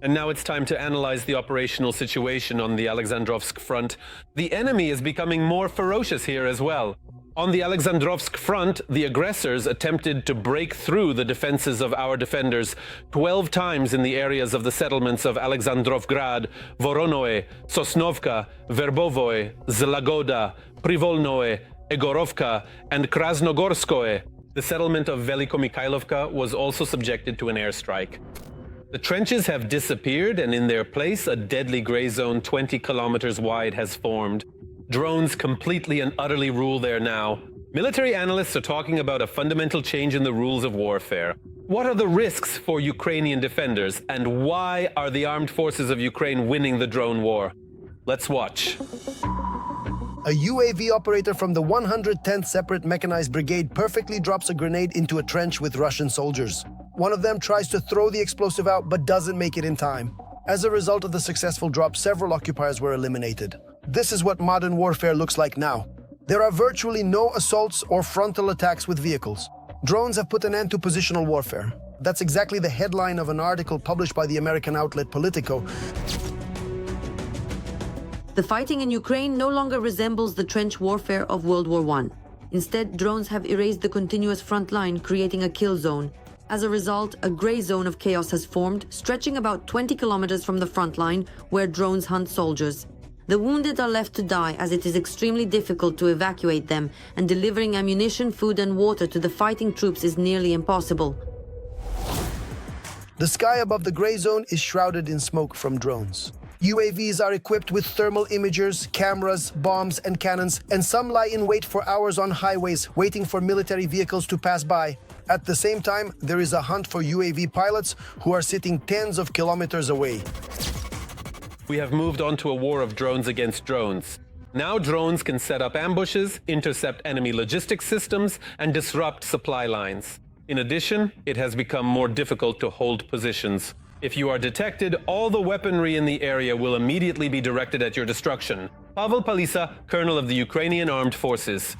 And now it's time to analyze the operational situation on the Alexandrovsk front. The enemy is becoming more ferocious here as well. On the Alexandrovsk front, the aggressors attempted to break through the defenses of our defenders 12 times in the areas of the settlements of Alexandrovgrad, Voronoe, Sosnovka, Verbovoe, Zlagoda, Privolnoe, Egorovka, and Krasnogorskoe. The settlement of Velikomikhailovka was also subjected to an airstrike. The trenches have disappeared, and in their place, a deadly gray zone 20 kilometers wide has formed. Drones completely and utterly rule there now. Military analysts are talking about a fundamental change in the rules of warfare. What are the risks for Ukrainian defenders, and why are the armed forces of Ukraine winning the drone war? Let's watch. A UAV operator from the 110th Separate Mechanized Brigade perfectly drops a grenade into a trench with Russian soldiers. One of them tries to throw the explosive out but doesn't make it in time. As a result of the successful drop, several occupiers were eliminated. This is what modern warfare looks like now. There are virtually no assaults or frontal attacks with vehicles. Drones have put an end to positional warfare. That's exactly the headline of an article published by the American outlet Politico. The fighting in Ukraine no longer resembles the trench warfare of World War I. Instead, drones have erased the continuous front line, creating a kill zone. As a result, a gray zone of chaos has formed, stretching about 20 kilometers from the front line, where drones hunt soldiers. The wounded are left to die, as it is extremely difficult to evacuate them, and delivering ammunition, food and water to the fighting troops is nearly impossible. The sky above the gray zone is shrouded in smoke from drones. UAVs are equipped with thermal imagers, cameras, bombs and cannons, and some lie in wait for hours on highways, waiting for military vehicles to pass by. At the same time, there is a hunt for UAV pilots who are sitting tens of kilometers away. We have moved on to a war of drones against drones. Now drones can set up ambushes, intercept enemy logistics systems, and disrupt supply lines. In addition, it has become more difficult to hold positions. If you are detected, all the weaponry in the area will immediately be directed at your destruction. Pavel Palisa, Colonel of the Ukrainian Armed Forces.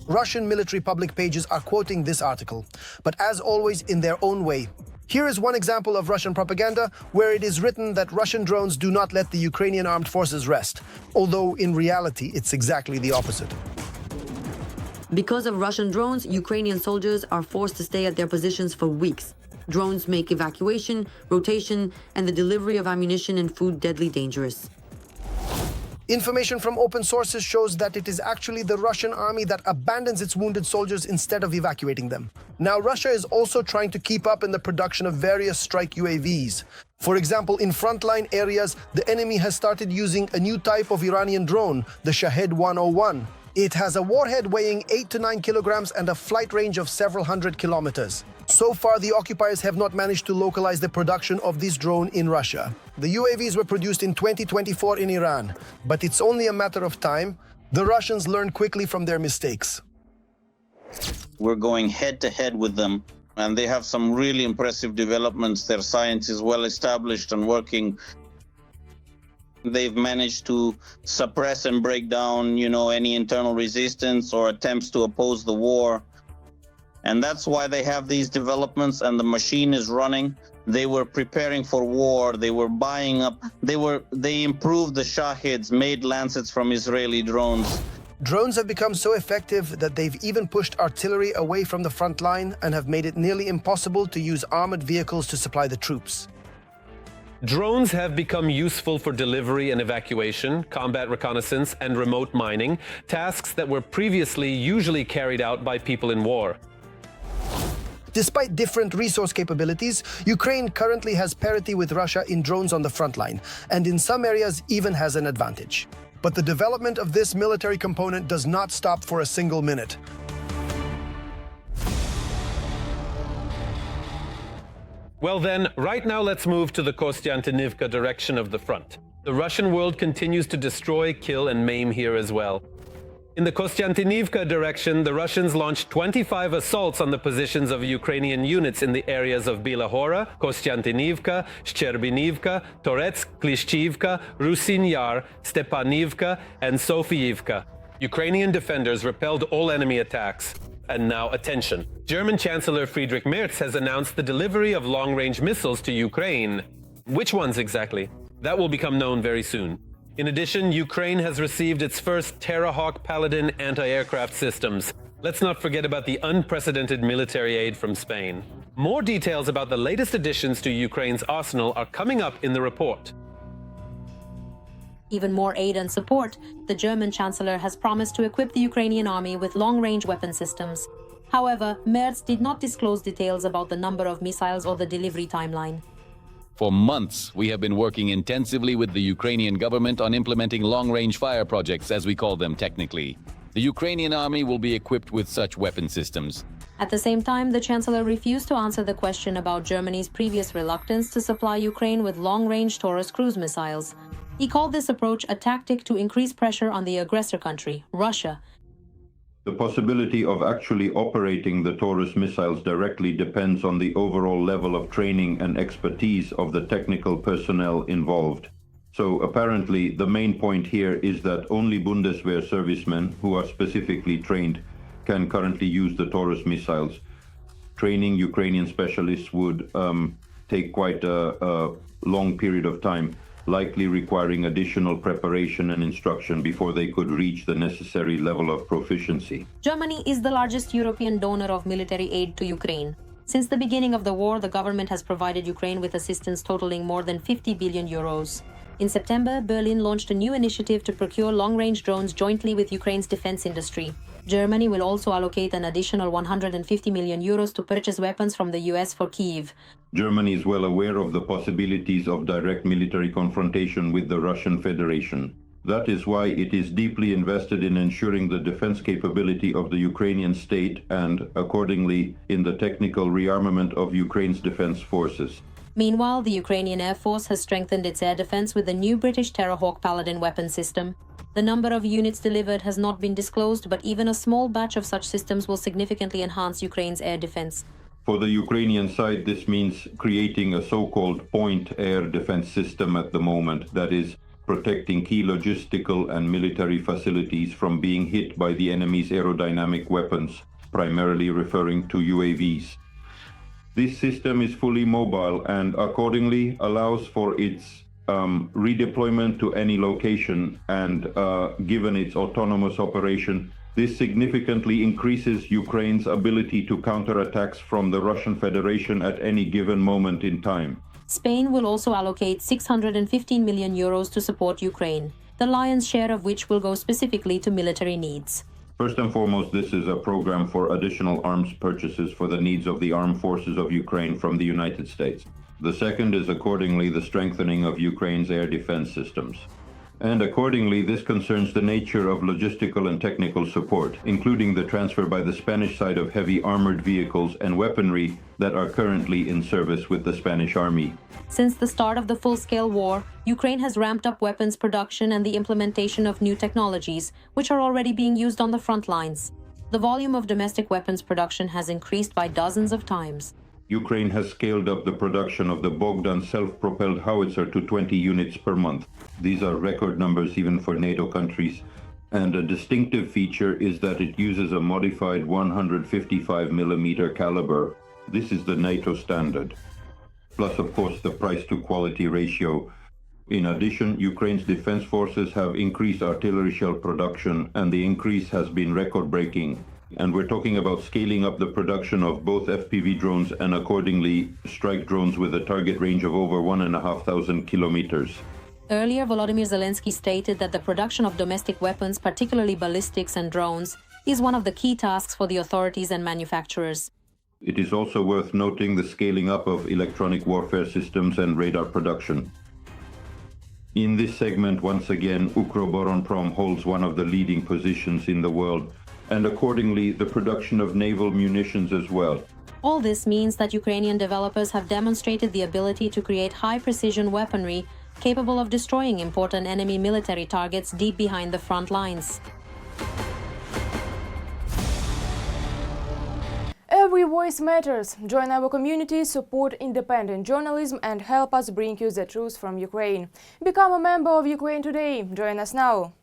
Russian military public pages are quoting this article, but as always in their own way. Here is one example of Russian propaganda where it is written that Russian drones do not let the Ukrainian armed forces rest, although in reality it's exactly the opposite. Because of Russian drones, Ukrainian soldiers are forced to stay at their positions for weeks. Drones make evacuation, rotation, and the delivery of ammunition and food deadly dangerous. Information from open sources shows that it is actually the Russian army that abandons its wounded soldiers instead of evacuating them. Now, Russia is also trying to keep up in the production of various strike UAVs. For example, in frontline areas, the enemy has started using a new type of Iranian drone, the Shahed 101. It has a warhead weighing 8 to 9 kilograms and a flight range of several hundred kilometers. So far, the occupiers have not managed to localize the production of this drone in Russia. The UAVs were produced in 2024 in Iran, but it's only a matter of time. The Russians learn quickly from their mistakes. We're going head-to-head with them, and they have some really impressive developments. Their science is well established and working. They've managed to suppress and break down, any internal resistance or attempts to oppose the war. And that's why they have these developments, and the machine is running. They were preparing for war. They were buying up. They improved the Shahids, made Lancets from Israeli drones. Drones have become so effective that they've even pushed artillery away from the front line and have made it nearly impossible to use armored vehicles to supply the troops. Drones have become useful for delivery and evacuation, combat reconnaissance, and remote mining, tasks that were previously usually carried out by people in war. Despite different resource capabilities, Ukraine currently has parity with Russia in drones on the front line, and in some areas even has an advantage. But the development of this military component does not stop for a single minute. Well then, right now let's move to the Costantinovka direction of the front. The Russian world continues to destroy, kill, and maim here as well. In the Costantinovka direction, the Russians launched 25 assaults on the positions of Ukrainian units in the areas of Bilahora, Kostantinivka, Shcherbinivka, Toretsk, Klishchivka, Rusin Yar, Stepanivka, and Sofiivka. Ukrainian defenders repelled all enemy attacks. And now attention. German Chancellor Friedrich Merz has announced the delivery of long-range missiles to Ukraine. Which ones exactly? That will become known very soon. In addition, Ukraine has received its first Terrahawk Paladin anti-aircraft systems. Let's not forget about the unprecedented military aid from Spain. More details about the latest additions to Ukraine's arsenal are coming up in the report. Even more aid and support, the German Chancellor has promised to equip the Ukrainian army with long-range weapon systems. However, Merz did not disclose details about the number of missiles or the delivery timeline. For months, we have been working intensively with the Ukrainian government on implementing long-range fire projects, as we call them technically. The Ukrainian army will be equipped with such weapon systems. At the same time, the Chancellor refused to answer the question about Germany's previous reluctance to supply Ukraine with long-range Taurus cruise missiles. He called this approach a tactic to increase pressure on the aggressor country, Russia. The possibility of actually operating the Taurus missiles directly depends on the overall level of training and expertise of the technical personnel involved. So apparently the main point here is that only Bundeswehr servicemen who are specifically trained can currently use the Taurus missiles. Training Ukrainian specialists would take quite a long period of time, likely requiring additional preparation and instruction before they could reach the necessary level of proficiency. Germany is the largest European donor of military aid to Ukraine. Since the beginning of the war, the government has provided Ukraine with assistance totaling more than 50 billion euros. In September, Berlin launched a new initiative to procure long-range drones jointly with Ukraine's defense industry. Germany will also allocate an additional 150 million euros to purchase weapons from the US for Kyiv. Germany is well aware of the possibilities of direct military confrontation with the Russian Federation. That is why it is deeply invested in ensuring the defense capability of the Ukrainian state and, accordingly, in the technical rearmament of Ukraine's defense forces. Meanwhile, the Ukrainian Air Force has strengthened its air defense with the new British Terrahawk Paladin weapon system. The number of units delivered has not been disclosed, but even a small batch of such systems will significantly enhance Ukraine's air defense. For the Ukrainian side, this means creating a so-called point air defense system at the moment, that is, protecting key logistical and military facilities from being hit by the enemy's aerodynamic weapons, primarily referring to UAVs. This system is fully mobile and accordingly allows for its redeployment to any location, and given its autonomous operation, this significantly increases Ukraine's ability to counter attacks from the Russian Federation at any given moment in time. Spain will also allocate 615 million euros to support Ukraine, the lion's share of which will go specifically to military needs. First and foremost, this is a program for additional arms purchases for the needs of the armed forces of Ukraine from the United States. The second is accordingly the strengthening of Ukraine's air defense systems. And accordingly, this concerns the nature of logistical and technical support, including the transfer by the Spanish side of heavy armored vehicles and weaponry that are currently in service with the Spanish army. Since the start of the full-scale war, Ukraine has ramped up weapons production and the implementation of new technologies, which are already being used on the front lines. The volume of domestic weapons production has increased by dozens of times. Ukraine has scaled up the production of the Bogdan self-propelled howitzer to 20 units per month. These are record numbers even for NATO countries. And a distinctive feature is that it uses a modified 155mm caliber. This is the NATO standard. Plus, of course, the price-to-quality ratio. In addition, Ukraine's defense forces have increased artillery shell production, and the increase has been record-breaking. And we're talking about scaling up the production of both FPV drones and accordingly strike drones with a target range of over 1,500 kilometers. Earlier, Volodymyr Zelensky stated that the production of domestic weapons, particularly ballistics and drones, is one of the key tasks for the authorities and manufacturers. It is also worth noting the scaling up of electronic warfare systems and radar production. In this segment, once again, Ukroboronprom holds one of the leading positions in the world, and accordingly the production of naval munitions as well. All this means that Ukrainian developers have demonstrated the ability to create high-precision weaponry capable of destroying important enemy military targets deep behind the front lines. Every voice matters. Join our community, support independent journalism and help us bring you the truth from Ukraine. Become a member of Ukraine Today. Join us now.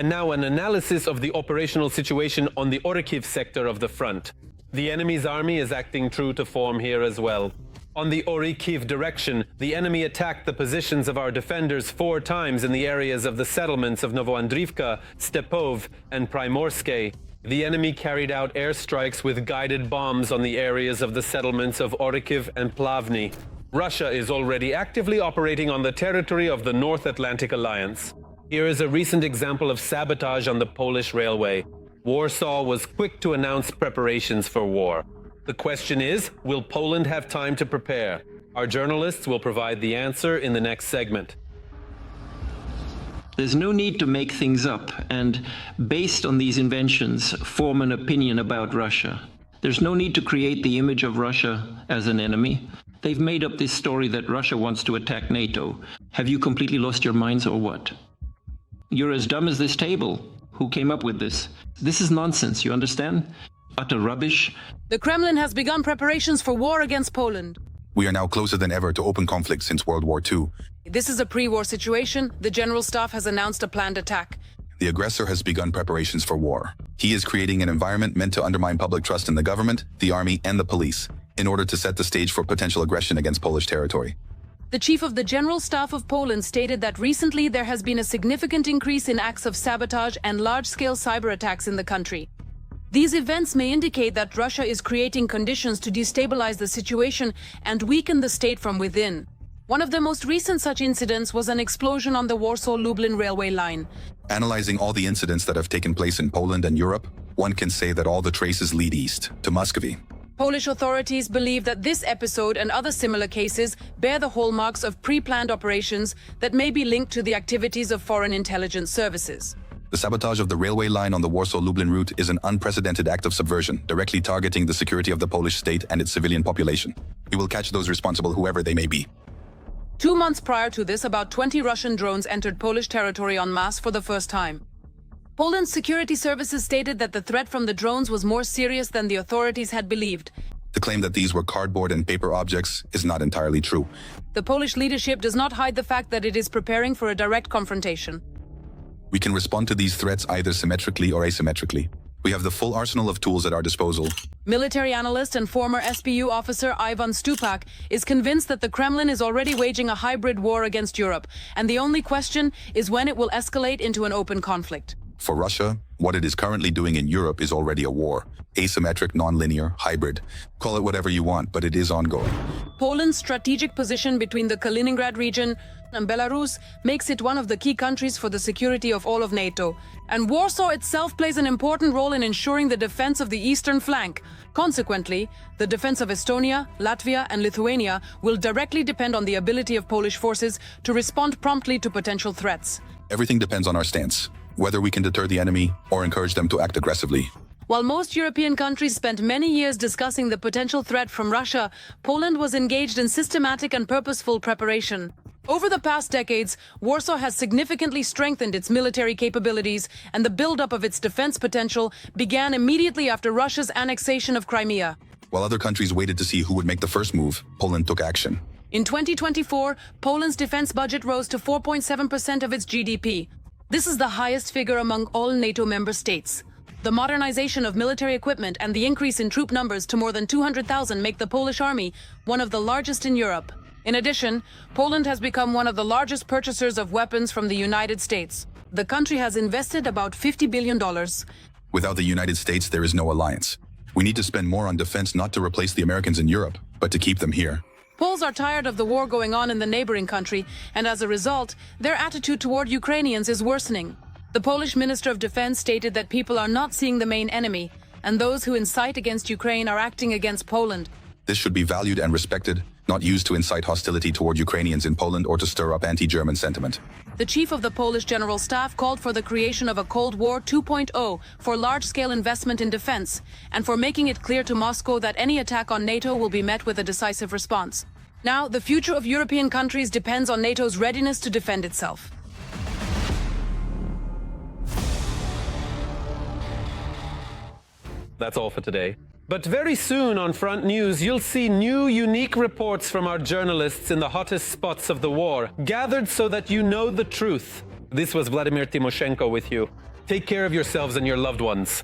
And now an analysis of the operational situation on the Orikiv sector of the front. The enemy's army is acting true to form here as well. On the Orikiv direction, the enemy attacked the positions of our defenders 4 times in the areas of the settlements of Novoandrivka, Stepov, and Primorske. The enemy carried out airstrikes with guided bombs on the areas of the settlements of Orikiv and Plavny. Russia is already actively operating on the territory of the North Atlantic Alliance. Here is a recent example of sabotage on the Polish railway. Warsaw was quick to announce preparations for war. The question is, will Poland have time to prepare? Our journalists will provide the answer in the next segment. There's no need to make things up and, based on these inventions, form an opinion about Russia. There's no need to create the image of Russia as an enemy. They've made up this story that Russia wants to attack NATO. Have you completely lost your minds or what? You're as dumb as this table. Who came up with this? This is nonsense, you understand? Utter rubbish. The Kremlin has begun preparations for war against Poland. We are now closer than ever to open conflict since World War II. This is a pre-war situation. The General Staff has announced a planned attack. The aggressor has begun preparations for war. He is creating an environment meant to undermine public trust in the government, the army, and the police, in order to set the stage for potential aggression against Polish territory. The Chief of the General Staff of Poland stated that recently there has been a significant increase in acts of sabotage and large-scale cyber attacks in the country. These events may indicate that Russia is creating conditions to destabilize the situation and weaken the state from within. One of the most recent such incidents was an explosion on the Warsaw-Lublin railway line. Analyzing all the incidents that have taken place in Poland and Europe, one can say that all the traces lead east, to Muscovy. Polish authorities believe that this episode and other similar cases bear the hallmarks of pre-planned operations that may be linked to the activities of foreign intelligence services. The sabotage of the railway line on the Warsaw-Lublin route is an unprecedented act of subversion, directly targeting the security of the Polish state and its civilian population. We will catch those responsible, whoever they may be. 2 months prior to this, about 20 Russian drones entered Polish territory en masse for the first time. Poland's security services stated that the threat from the drones was more serious than the authorities had believed. The claim that these were cardboard and paper objects is not entirely true. The Polish leadership does not hide the fact that it is preparing for a direct confrontation. We can respond to these threats either symmetrically or asymmetrically. We have the full arsenal of tools at our disposal. Military analyst and former SBU officer Ivan Stupak is convinced that the Kremlin is already waging a hybrid war against Europe, and the only question is when it will escalate into an open conflict. For Russia, what it is currently doing in Europe is already a war. Asymmetric, non-linear, hybrid. Call it whatever you want, but it is ongoing. Poland's strategic position between the Kaliningrad region and Belarus makes it one of the key countries for the security of all of NATO. And Warsaw itself plays an important role in ensuring the defense of the eastern flank. Consequently, the defense of Estonia, Latvia, and Lithuania will directly depend on the ability of Polish forces to respond promptly to potential threats. Everything depends on our stance, whether we can deter the enemy or encourage them to act aggressively. While most European countries spent many years discussing the potential threat from Russia, Poland was engaged in systematic and purposeful preparation. Over the past decades, Warsaw has significantly strengthened its military capabilities, and the buildup of its defense potential began immediately after Russia's annexation of Crimea. While other countries waited to see who would make the first move, Poland took action. In 2024, Poland's defense budget rose to 4.7% of its GDP. This is the highest figure among all NATO member states. The modernization of military equipment and the increase in troop numbers to more than 200,000 make the Polish army one of the largest in Europe. In addition, Poland has become one of the largest purchasers of weapons from the United States. The country has invested about $50 billion. Without the United States, there is no alliance. We need to spend more on defense not to replace the Americans in Europe, but to keep them here. Poles are tired of the war going on in the neighboring country, and as a result, their attitude toward Ukrainians is worsening. The Polish Minister of Defense stated that people are not seeing the main enemy, and those who incite against Ukraine are acting against Poland. This should be valued and respected, not used to incite hostility toward Ukrainians in Poland or to stir up anti-German sentiment. The chief of the Polish General Staff called for the creation of a Cold War 2.0 for large-scale investment in defense, and for making it clear to Moscow that any attack on NATO will be met with a decisive response. Now, the future of European countries depends on NATO's readiness to defend itself. That's all for today. But very soon on Front News, you'll see new, unique reports from our journalists in the hottest spots of the war, gathered so that you know the truth. This was Vladimir Timoshenko with you. Take care of yourselves and your loved ones.